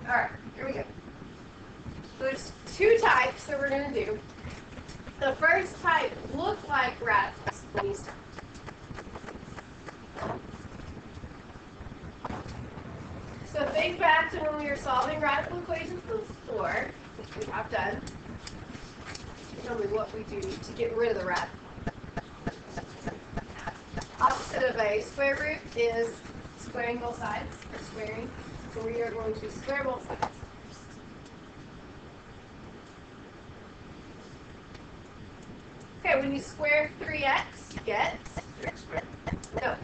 Alright, here we go. So there's two types that we're going to do. The first type looks like radicals when you start. So think back to when we were solving radical equations before, which we have done. Tell me what we do to get rid of the radical. Opposite of a square root is squaring both sides, or squaring. So we are going to square both sides. Okay, when you square 3x, you get 3x squared. no,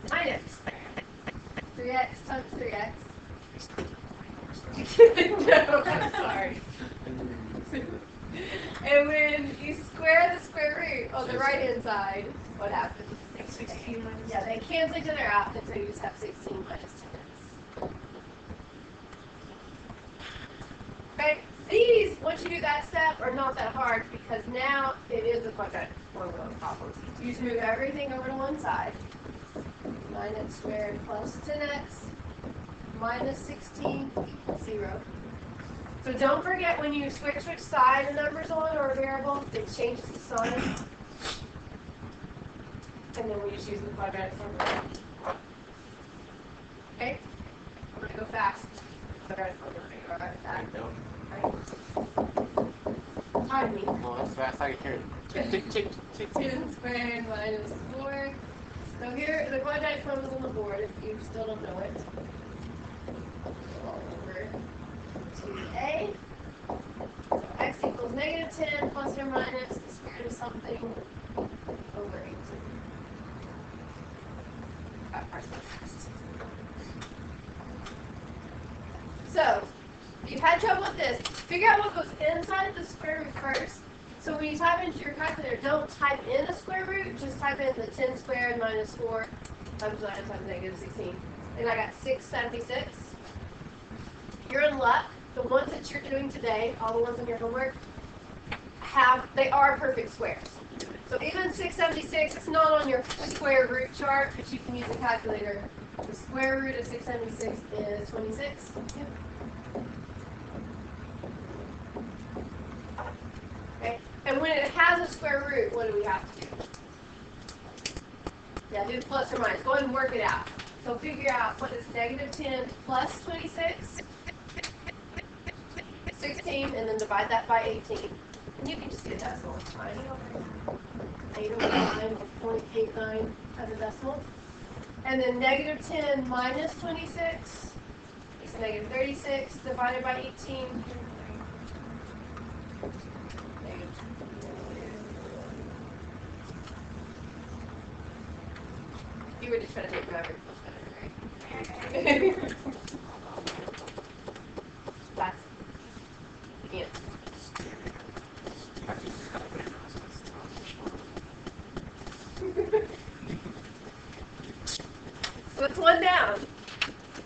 minus 3x times 3x. No, I'm sorry. And when you square the square root on the right hand side, what happens? 16 minus. Yeah, they cancel each other out, and so you just have 16 minus 10x. Okay, these, once you do that step, are not that hard because now it is a quadratic formula problem. You just move everything over to one side. 9x squared plus 10x minus 16 equals 0. So don't forget when you switch which side a number's on or a variable, it changes the sign. And then we just use the quadratic formula. Okay? I'm going to go fast. Quadratic formula. Alright, time me. Oh, that's fast. I can hear it. Tick, tick, tick, tick. 2 squared minus 4. So here, the quadratic formula is on the board if you still don't know it. All over 2a. So x equals negative 10 plus or minus the square root of something over 18. So, if you've had trouble with this, figure out what goes inside the square root first. So when you type into your calculator, don't type in a square root, just type in the 10 squared minus 4 times 9 times negative 16. And I got 676. You're in luck. The ones that you're doing today, all the ones in your homework, they are perfect squares. So even 676, it's not on your square root chart, but you can use a calculator. The square root of 676 is 26. Okay, and when it has a square root, what do we have to do? Yeah, do the plus or minus. Go ahead and work it out. So figure out what is negative 10 plus 26, 16, and then divide that by 18. And you can just get a decimal. It's fine. 809.89 as a decimal. And then negative 10 minus 26 is negative 36 divided by 18. You were just trying to take my average. That's the answer. So it's one down.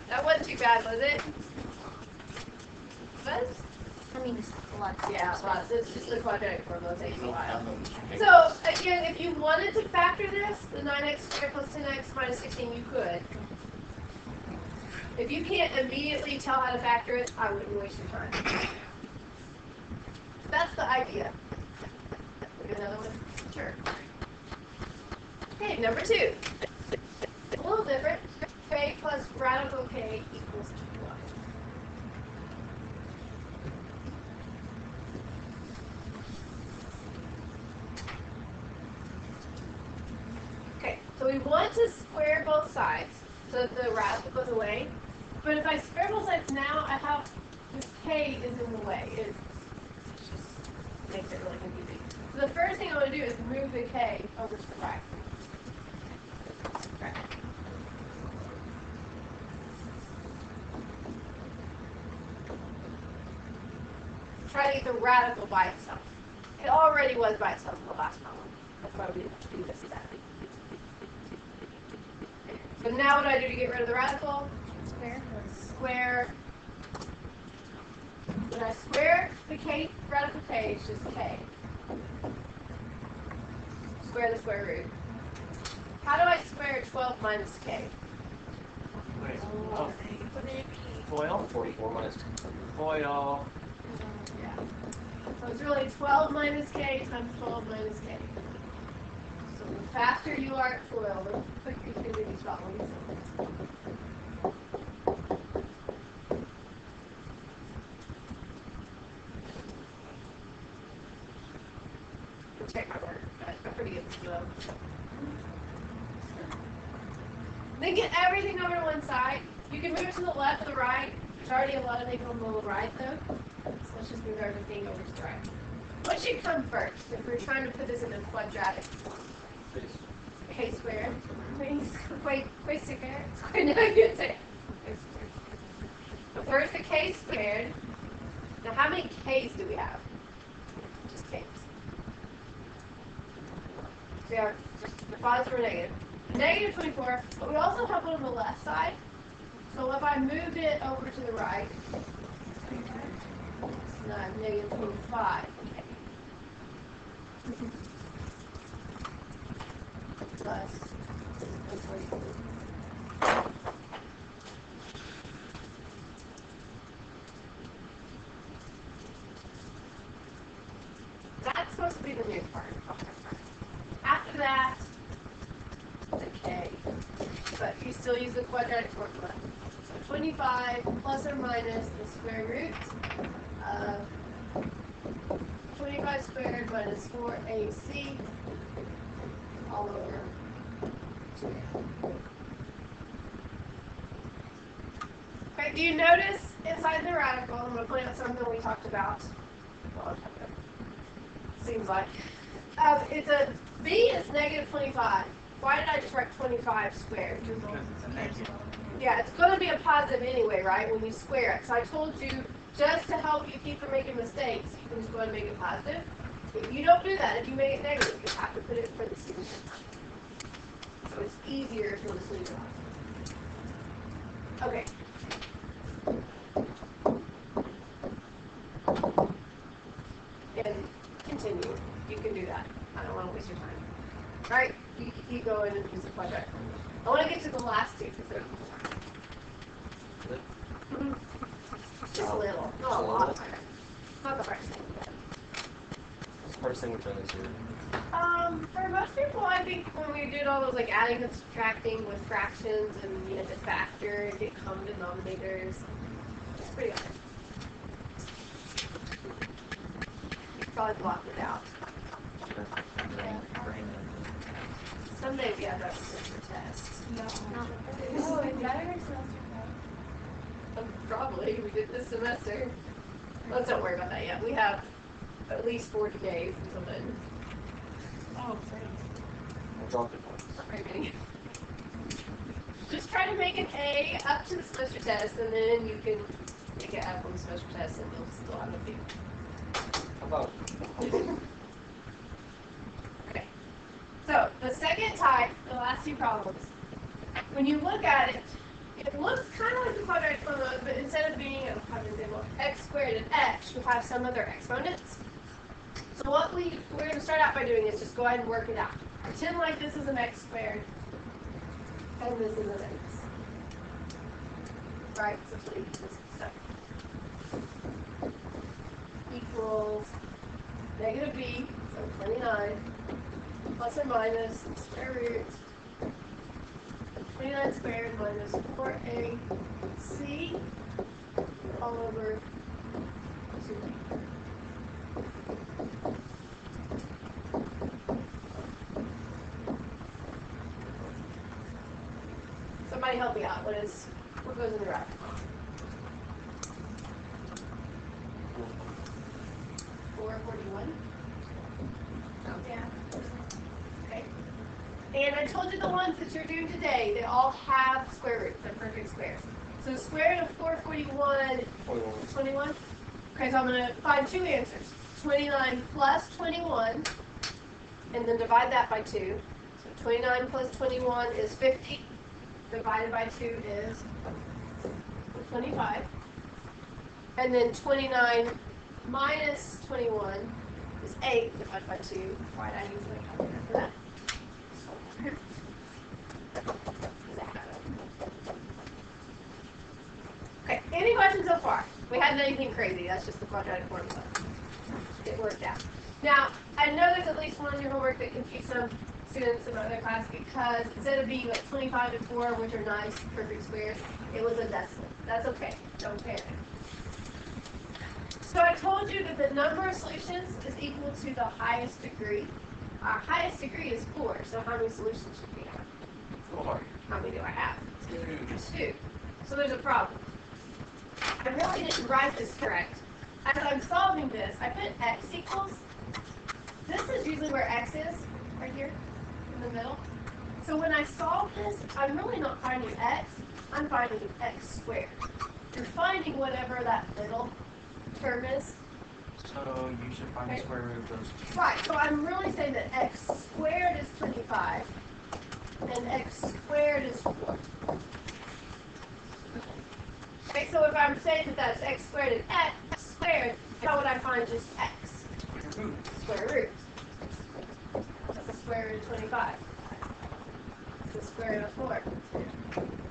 That wasn't too bad, was it? Was? I mean, it's a lot. Yeah, it was. It's just the quadratic formula takes a while. So, again, if you wanted to factor this, the 9x squared plus 10x minus 16, you could. If you can't immediately tell how to factor it, I wouldn't waste your time. That's the idea. Look at another one? Sure. Okay, number 2. A little different. K plus radical k equals 2y. Okay, so we want to square both sides so that the radical goes away. But if I square both sides now, I have this k is in the way. It just makes it really confusing. So the first thing I want to do is move the k over to the right. Okay. Try to get the radical by itself. It already was by itself in the last problem. That's why we didn't do this exactly. So now what do I do to get rid of the radical? Square. When I square the k, radical k, it's just k. Square the square root. How do I square 12 minus k? Square Okay. Oh. Foil. 44 minus 10. Foil. Yeah. So it's really 12 minus k times 12 minus k. So the faster you are at foil, the quicker you can do these problems. Check my work. I'm pretty good at foil. Then get everything over to one side. You can move to the left or the right. There's already a lot of things on the right though. So let's just move everything over to the right. What should come first if we're trying to put this in a quadratic form? K squared. Wait, squared. No, I can't say it. So first the k squared. Now how many k's do we have? Just k's. So we have the positive or negative. Negative 24, but we also have one on the left side. So if I moved it over to the right, it's not negative 25. Plus 24. That's supposed to be the new part. After that, the k. But you still use the quadratic formula. So 25 plus or minus the square root of 25 squared minus 4ac all over 2a. Okay, do you notice inside the radical, I'm going to point out something we talked about. Seems like. It's a b is negative 25. Why did I just write 25 squared? Because it's a negative. Yeah, it's going to be a positive anyway, right, when you square it. So I told you, just to help you keep from making mistakes, you can just go ahead and make it positive. If you don't do that, if you make it negative, you have to put it in parentheses. So it's easier to just leave it off. Okay. And continue. You can do that. I don't want to waste your time. All right, you can keep going and use the quadratic. I want to get to the last two because they're just a little, not a lot. Not the first thing. What's the hardest thing we've done this year? For most people, I think when we did all those like adding and subtracting with fractions and you have to factor and get common denominators, it's pretty hard. You probably blocked it out. Someday we have that semester test. No. Oh, is that every semester? Probably. We did this semester. Let's don't worry about that yet. We have at least 40 days until then. Oh, great. I dropped it once. Very many. Just try to make an A up to the semester test, and then you can make it F on the semester test, and you'll still have a B. How about Okay. So the second type, the last two problems. When you look at it, it looks kind of like the quadratic formula, but instead of being x squared and x, you have some other exponents. So what we're going to start out by doing is just go ahead and work it out. Pretend like this is an x squared, and this is an x. Right? So leave this stuff. Equals negative b, so 29, plus or minus the square root 29 squared minus 4ac all over 2b. Somebody help me out. What goes in the rack? 441? No. Yeah. Okay. And I told you the ones that you're doing today, they all have square roots. They're perfect squares. So square root of 441, 21? Okay, so I'm going to find two answers. 29 plus 21, and then divide that by 2. So 29 plus 21 is 50. Divided by 2 is 25. And then 29 minus 21 is 8 divided by 2. Why did I use my calculator for that? We hadn't done anything crazy. That's just the quadratic formula. It worked out. Now, I know there's at least one in your homework that confused some students in my other class because instead of being like 25 and 4, which are nice, perfect squares, it was a decimal. That's okay. Don't panic. So I told you that the number of solutions is equal to the highest degree. Our highest degree is 4, so how many solutions should we have? 4. How many do I have? 2. 2. So there's a problem. I really didn't write this correct. As I'm solving this, I put x equals. This is usually where x is, right here, in the middle. So when I solve this, I'm really not finding x, I'm finding x squared. You're finding whatever that middle term is. So you should find the square root of those 2. Right, so I'm really saying that x squared is 25, and x squared is 4. Okay, so if I'm saying that that's x squared and x squared, how would I find just x? Square root. That's the square root of 25. It's the square root of 4.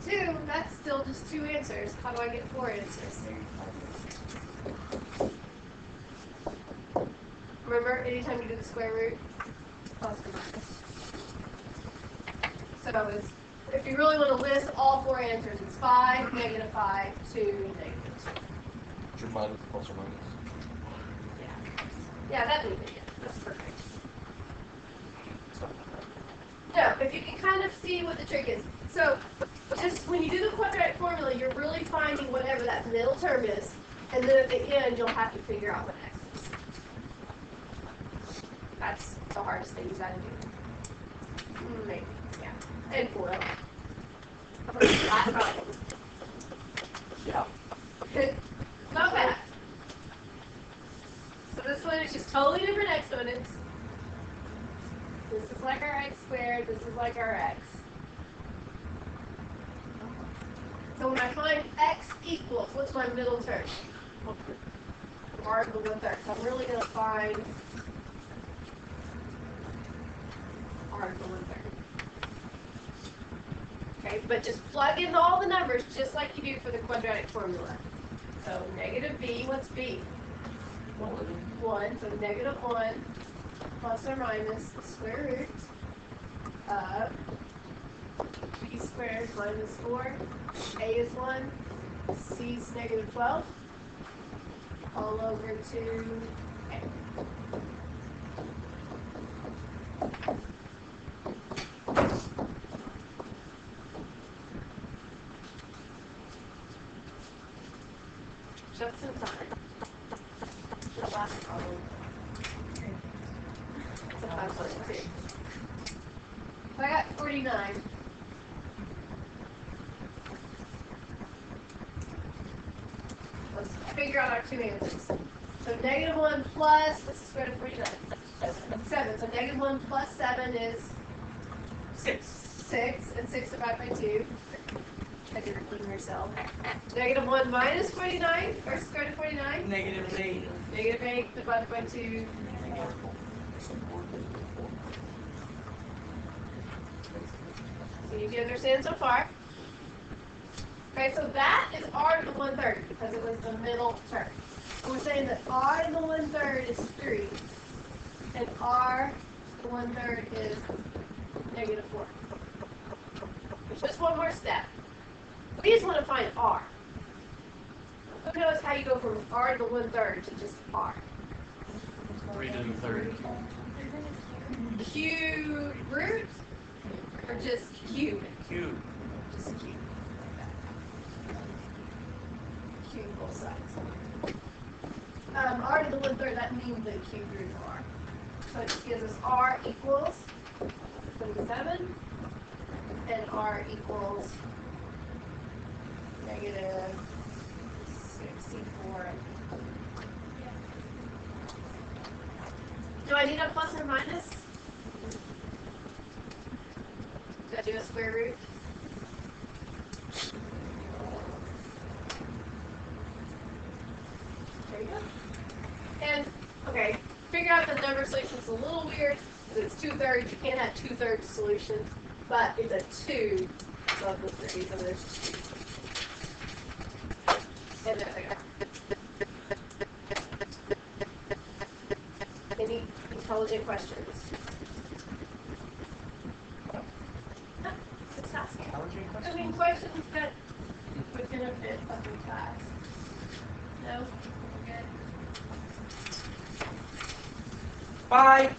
2, that's still just 2 answers. How do I get 4 answers? Remember, anytime you do the square root, plus or minus. So it's, if you really want to list all 4 answers, it's 5, negative 5, 2, negative 2. Your minus plus or minus. Yeah, that'd be good. That's perfect. No, if you can kind of see what the trick is. So, just when you do the quadratic formula, you're really finding whatever that middle term is, and then at the end, you'll have to figure out what x is. That's the hardest thing you gotta do. Maybe, yeah. And FOIL. Yeah. Not bad. So this one is just totally different exponents. This is like our x squared, this is like our x. So when I find x equals, what's my middle term? R to the 1/3. So I'm really going to find R to the 1/3. Okay, but just plug in all the numbers just like you do for the quadratic formula. So negative b, what's b? 1, so negative 1 plus or minus the square root of b squared minus 4. A is 1, c is negative 12, all over to a. Just in time. The last problem. It's a 5.2. So I got 49. Let's figure out our 2 answers. So negative 1 plus, what's the square root of 49? 7. So negative 1 plus 7 is 6. 6, and 6 divided by 2. I did repeat yourself. Negative 1 minus 49, or square root of 49? Negative 8. Negative 8 divided by 2. So you can understand so far. Okay, so that is r to the 1/3 because it was the middle term. And we're saying that r to the 1/3 is 3, and r to the 1/3 is negative 4. Just one more step. We just want to find r. Who knows how you go from r to the 1/3 to just r? 3 to the 3rd. Cube root or just cube? Cube. Just cube. Cube both sides. R to the 1/3, that means the cube root of r. So it just gives us r equals 27, and r equals negative 64. Do I need a plus or minus? Do I do a square root? There you go. And, okay, figure out the number solution is a little weird because it's 2/3. You can't have 2/3 solution, but it's a 2 above the 3, so there's 2. And there they go. intelligent questions. Just asking. Intelligent I question? mean, questions that would benefit other class. No? We're good? Bye!